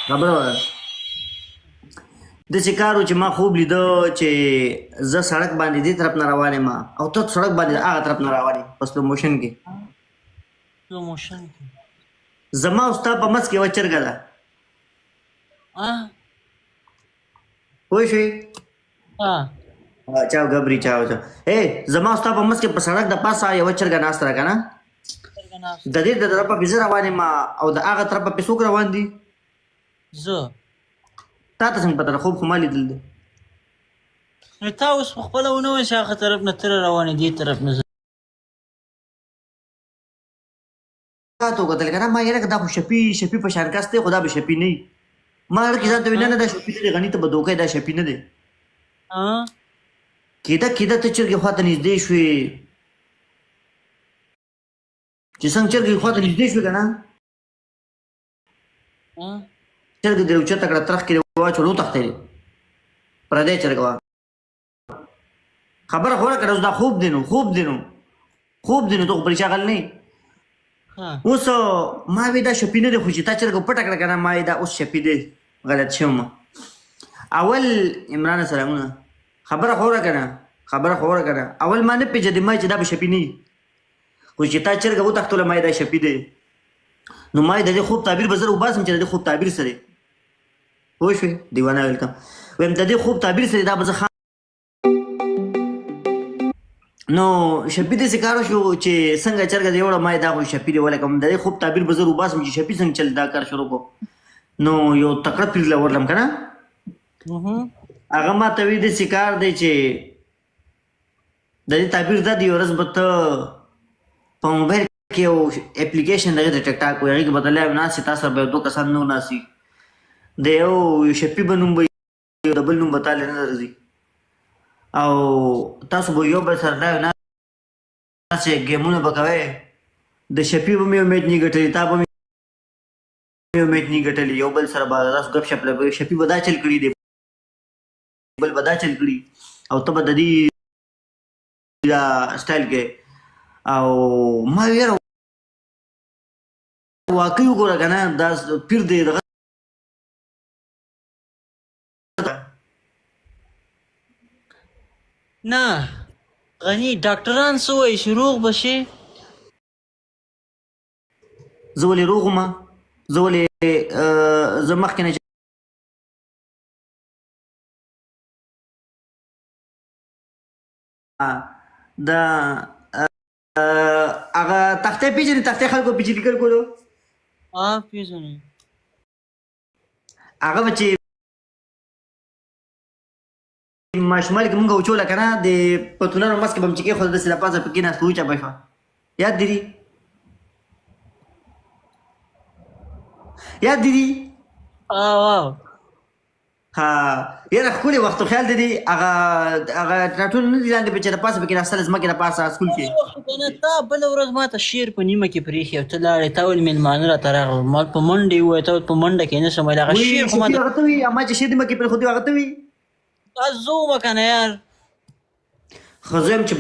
خبره وه داسې کار و چې ما خوب لیده چې زه سړک باندې دې طرف نه روان یم او ته سړک باندې هغه طرف نه روان یې په سلو موشن کې زما او ستا په منځ کې یوه چرګه ده پوه شوې چاو ګبري چاو زما او ستا په منځ کې په سړک د پاسه یوه چرګه ناسته ده که نه د دې د طرفه پې زه روان یم او د هغه طرفه پې څوک روان دي زه تا ته څنګه پته ده خوب خو ما لیدل دی نو تا اوس په خپله ونه وایې چې هغه طرف نه ته روانې دې طرف نه تا ته وکتل که نه ما یاره که دا خو شپي په شان کس دی خو دا به شپي نه وي ما هرکې ځان ته وایي نه نه دا شپي نه دی غني ته به دوکه دا شپي نه دی کېده ته چرګې خوا ته نږدې شوې چې څنګه چرګې خوا ته نږدې شوې که نه چرګې دې اوچته کړه ترخ کې دې واچول وتښتېدې پردی چرګه وه خبره خو ورکړه اوس دا خوب دی نو ته خو پرې شاغل نه اوس ما وی دا شپي نه دی خو چې تا چرګه پټه کړه که نه ما دا اوس شپي دی غلط شوم اول عمران سلامونه خبره خو ورکړه اول ما نه پېژندې ما چې دا به شپي نه وي خو چې تا چرګه وتښتوله ما دا شپي دی نو ما د دې خوب تعبیر به زه وباسم چې د دې خوب تعبیر سره پوه شوې دیوانه ویلکم وایم د دې خوب تعبیر سره دا به زه نو شپي داسې کار وشو چې څنګه چرګه دې وړه ما دا خو شپي دی ولیکم د دې خوب تعبیر به زه وباسم چې شپي څنګه چل دا کار شروع کړو نو یو تکړه پیر له ورلم که نه هغه ما ته وایي داسې کار دی چې د دې تعبیر دا دی یو ورځ به ته په موبایل کې یو اپلیکیشن دغه د ټک ټاک وي هغې کې به ته لایو ناست تا سره به یو 2 کسان نور ناست وي د یو شپي به نوم به د بل نوم به تالی نه درځي او تاسو به یو بل سره لایو ناست ګیمونه به کوئ د شپي به مې یو میچ نه ګټلي تا به مې یو میچ نه ګټلي یو بل سره به تاسو ګپ شپ لګوئ شپي به دا چل کړي دی بل به دا چل کړي او ته به د دې سټایل کې او ما یاره واقعي وګوره که نه دا پیر دی دغه نه غني ډاکټران څه وایي چې روغ به شې زه ولې روغ وم زه مخکې نه دا هغه تختې پېژنې تختې خلکو پې چې لیکل کولو پېژنې هغه به چې ماشومالي کې مونږ وچوله که نه د پتونانو منځ کې به م چې کېښوده داسې له پاسه پکې ناسته وچه به شوه یاد دي یاره ښکلې وخت خیال دی هغه ټاټونه نه دي لاندې چې د پاسه پکې ناستل ځمکې د پاسه سکول کې تا بله ورځ ما ته شعر په نیمه کې پرېښي او ته لاړې تا ویل مېلمانه راته راغلل ما په منډې ووایه ته په منډه کې نه شم ویل هغه شعر خو ما هغه ته وي ما چې شعر نیمه کې پرېښودی هغه ته وي زه ومه که نه یار خو زه یم چې